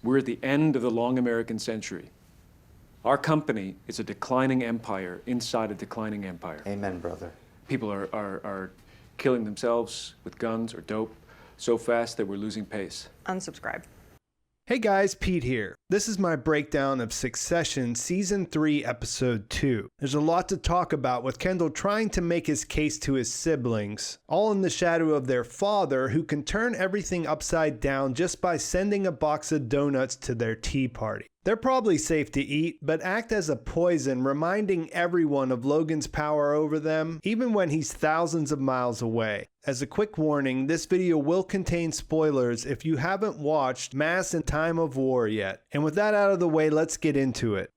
We're at the end of the long American century. Our company is a declining empire inside a declining empire. Amen, brother. People are killing themselves with guns or dope so fast that we're losing pace. Unsubscribe. Hey guys, Pete here. This is my breakdown of Succession Season 3, Episode 2. There's a lot to talk about with Kendall trying to make his case to his siblings, all in the shadow of their father who can turn everything upside down just by sending a box of donuts to their tea party. They're probably safe to eat, but act as a poison, reminding everyone of Logan's power over them, even when he's thousands of miles away. As a quick warning, this video will contain spoilers if you haven't watched Mass and Time of War yet. And with that out of the way, let's get into it.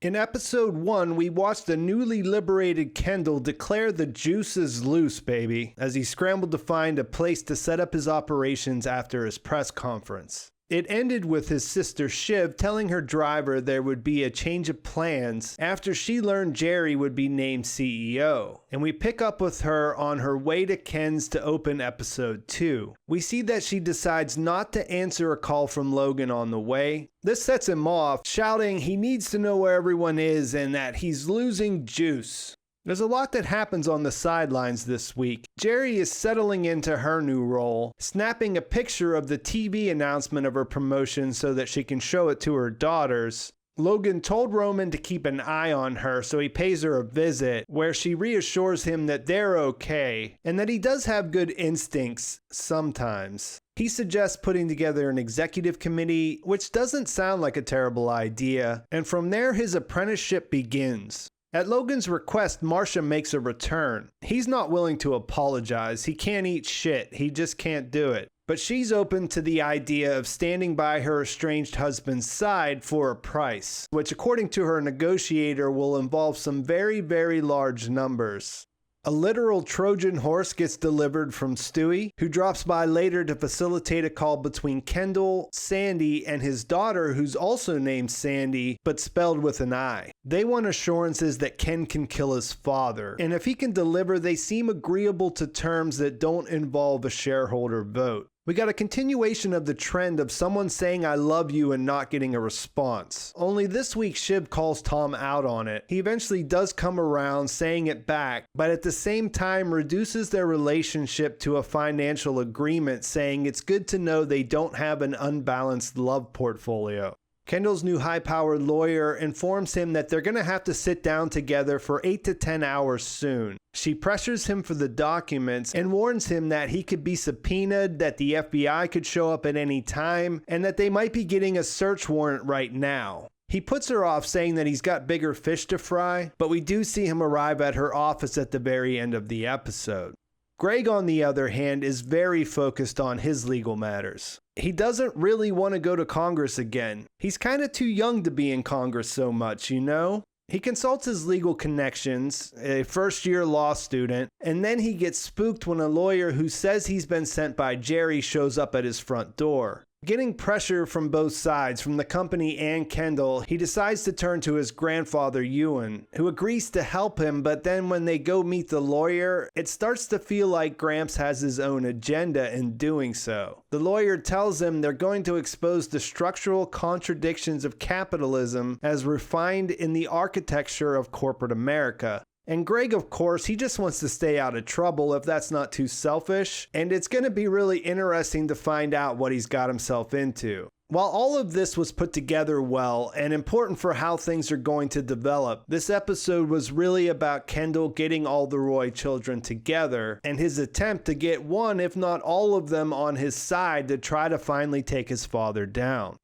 In episode 1, we watched the newly liberated Kendall declare the juice is loose, baby, as he scrambled to find a place to set up his operations after his press conference. It ended with his sister Shiv telling her driver there would be a change of plans after she learned Gerri would be named CEO. And we pick up with her on her way to Ken's to open episode 2. We see that she decides not to answer a call from Logan on the way. This sets him off, shouting he needs to know where everyone is and that he's losing juice. There's a lot that happens on the sidelines this week. Gerri is settling into her new role, snapping a picture of the TV announcement of her promotion so that she can show it to her daughters. Logan told Roman to keep an eye on her, so he pays her a visit, where she reassures him that they're okay, and that he does have good instincts sometimes. He suggests putting together an executive committee, which doesn't sound like a terrible idea, and from there his apprenticeship begins. At Logan's request, Marcia makes a return. He's not willing to apologize. He can't eat shit. He just can't do it. But she's open to the idea of standing by her estranged husband's side for a price, which according to her negotiator will involve some very, very large numbers. A literal Trojan horse gets delivered from Stewy, who drops by later to facilitate a call between Kendall, Sandi, and his daughter, who's also named Sandi, but spelled with an I. They want assurances that Ken can kill his father, and if he can deliver, they seem agreeable to terms that don't involve a shareholder vote. We got a continuation of the trend of someone saying I love you and not getting a response. Only this week Shiv calls Tom out on it. He eventually does come around saying it back, but at the same time reduces their relationship to a financial agreement, saying it's good to know they don't have an unbalanced love portfolio. Kendall's new high-powered lawyer informs him that they're going to have to sit down together for 8 to 10 hours soon. She pressures him for the documents and warns him that he could be subpoenaed, that the FBI could show up at any time, and that they might be getting a search warrant right now. He puts her off, saying that he's got bigger fish to fry, but we do see him arrive at her office at the very end of the episode. Greg, on the other hand, is very focused on his legal matters. He doesn't really want to go to Congress again. He's kind of too young to be in Congress so much, you know? He consults his legal connections, a first-year law student, and then he gets spooked when a lawyer who says he's been sent by Gerri shows up at his front door. Getting pressure from both sides, from the company and Kendall, he decides to turn to his grandfather Ewan, who agrees to help him, but then when they go meet the lawyer, it starts to feel like Gramps has his own agenda in doing so. The lawyer tells him they're going to expose the structural contradictions of capitalism as refined in the architecture of corporate America. And Greg, of course, he just wants to stay out of trouble if that's not too selfish, and it's going to be really interesting to find out what he's got himself into. While all of this was put together well and important for how things are going to develop, this episode was really about Kendall getting all the Roy children together and his attempt to get one, if not all of them, on his side to try to finally take his father down.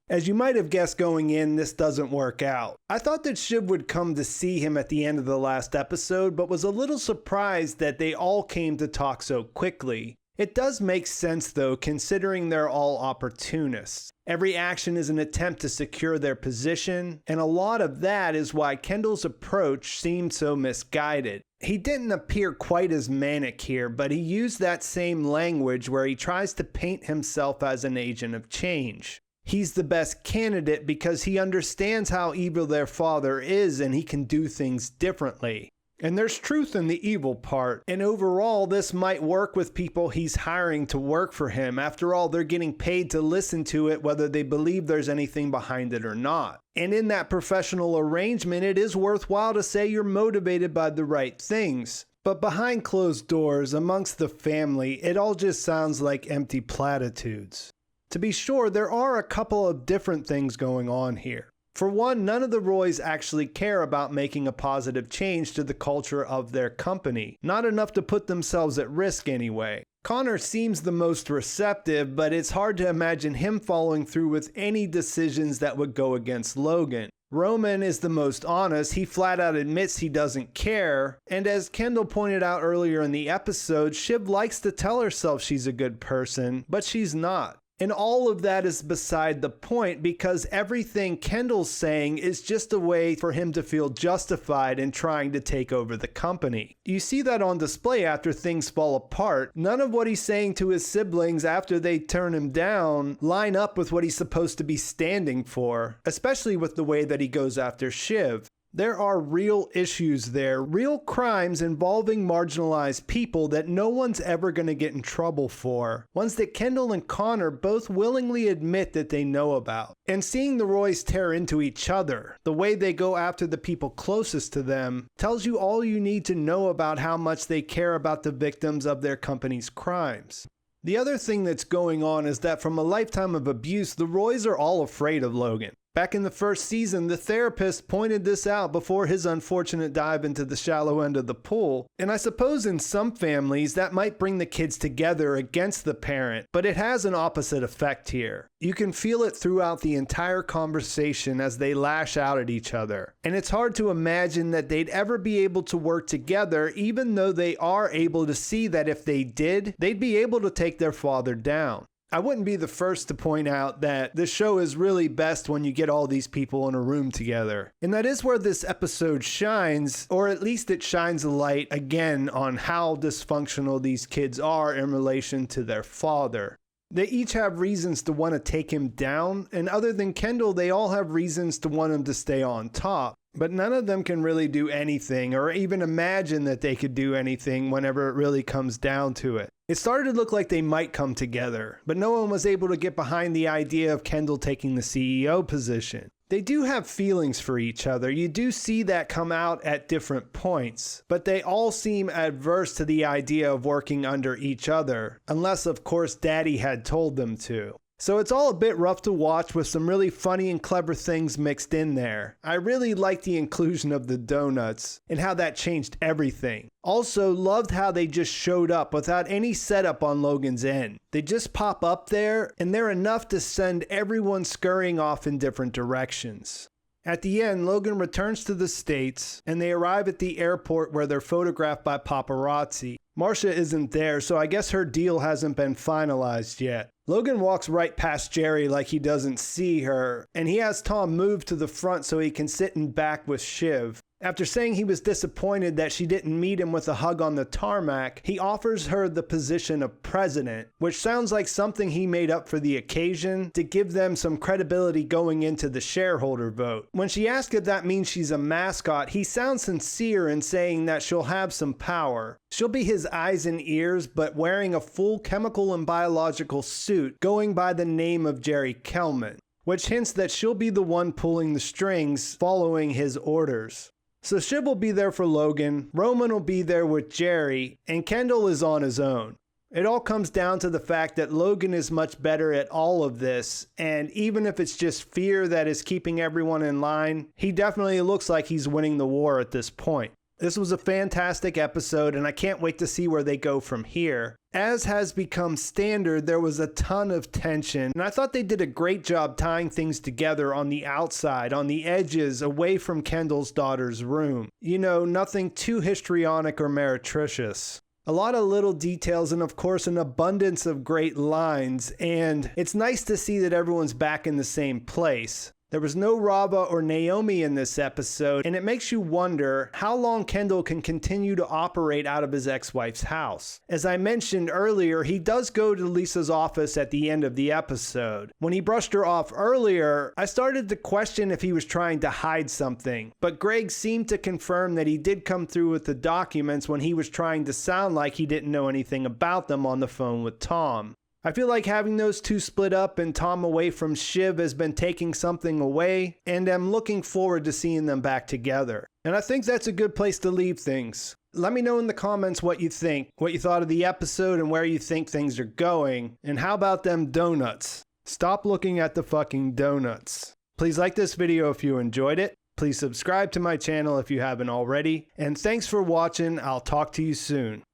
As you might have guessed going in, this doesn't work out. I thought that Shiv would come to see him at the end of the last episode, but was a little surprised that they all came to talk so quickly. It does make sense though, considering they're all opportunists. Every action is an attempt to secure their position, and a lot of that is why Kendall's approach seemed so misguided. He didn't appear quite as manic here, but he used that same language where he tries to paint himself as an agent of change. He's the best candidate because he understands how evil their father is and he can do things differently. And there's truth in the evil part, and overall this might work with people he's hiring to work for him. After all, they're getting paid to listen to it whether they believe there's anything behind it or not. And in that professional arrangement, it is worthwhile to say you're motivated by the right things. But behind closed doors, amongst the family, it all just sounds like empty platitudes. To be sure, there are a couple of different things going on here. For one, none of the Roys actually care about making a positive change to the culture of their company. Not enough to put themselves at risk anyway. Connor seems the most receptive, but it's hard to imagine him following through with any decisions that would go against Logan. Roman is the most honest. He flat out admits he doesn't care. And as Kendall pointed out earlier in the episode, Shiv likes to tell herself she's a good person, but she's not. And all of that is beside the point because everything Kendall's saying is just a way for him to feel justified in trying to take over the company. You see that on display after things fall apart. None of what he's saying to his siblings after they turn him down line up with what he's supposed to be standing for, especially with the way that he goes after Shiv. There are real issues there, real crimes involving marginalized people that no one's ever going to get in trouble for. Ones that Kendall and Connor both willingly admit that they know about. And seeing the Roys tear into each other, the way they go after the people closest to them, tells you all you need to know about how much they care about the victims of their company's crimes. The other thing that's going on is that from a lifetime of abuse, the Roys are all afraid of Logan. Back in the first season, the therapist pointed this out before his unfortunate dive into the shallow end of the pool. And I suppose in some families that might bring the kids together against the parent, but it has an opposite effect here. You can feel it throughout the entire conversation as they lash out at each other. And it's hard to imagine that they'd ever be able to work together, even though they are able to see that if they did, they'd be able to take their father down. I wouldn't be the first to point out that this show is really best when you get all these people in a room together. And that is where this episode shines, or at least it shines a light again on how dysfunctional these kids are in relation to their father. They each have reasons to want to take him down, and other than Kendall, they all have reasons to want him to stay on top. But none of them can really do anything, or even imagine that they could do anything whenever it really comes down to it. It started to look like they might come together, but no one was able to get behind the idea of Kendall taking the CEO position. They do have feelings for each other. You do see that come out at different points, but they all seem adverse to the idea of working under each other, unless of course Daddy had told them to. So it's all a bit rough to watch with some really funny and clever things mixed in there. I really liked the inclusion of the donuts and how that changed everything. Also loved how they just showed up without any setup on Logan's end. They just pop up there and they're enough to send everyone scurrying off in different directions. At the end, Logan returns to the States and they arrive at the airport where they're photographed by paparazzi. Marcia isn't there, so I guess her deal hasn't been finalized yet. Logan walks right past Gerri like he doesn't see her, and he has Tom move to the front so he can sit in back with Shiv. After saying he was disappointed that she didn't meet him with a hug on the tarmac, he offers her the position of president, which sounds like something he made up for the occasion to give them some credibility going into the shareholder vote. When she asks if that means she's a mascot, he sounds sincere in saying that she'll have some power. She'll be his eyes and ears, but wearing a full chemical and biological suit going by the name of Gerri Kelman, which hints that she'll be the one pulling the strings following his orders. So Shiv will be there for Logan, Roman will be there with Gerri, and Kendall is on his own. It all comes down to the fact that Logan is much better at all of this, and even if it's just fear that is keeping everyone in line, he definitely looks like he's winning the war at this point. This was a fantastic episode, and I can't wait to see where they go from here. As has become standard, there was a ton of tension, and I thought they did a great job tying things together on the outside, on the edges, away from Kendall's daughter's room. You know, nothing too histrionic or meretricious. A lot of little details and of course an abundance of great lines, and it's nice to see that everyone's back in the same place. There was no Rava or Naomi in this episode, and it makes you wonder how long Kendall can continue to operate out of his ex-wife's house. As I mentioned earlier, he does go to Lisa's office at the end of the episode. When he brushed her off earlier, I started to question if he was trying to hide something, but Greg seemed to confirm that he did come through with the documents when he was trying to sound like he didn't know anything about them on the phone with Tom. I feel like having those two split up and Tom away from Shiv has been taking something away, and I'm looking forward to seeing them back together. And I think that's a good place to leave things. Let me know in the comments what you think, what you thought of the episode and where you think things are going. And how about them donuts? Stop looking at the fucking donuts. Please like this video if you enjoyed it. Please subscribe to my channel if you haven't already. And thanks for watching. I'll talk to you soon.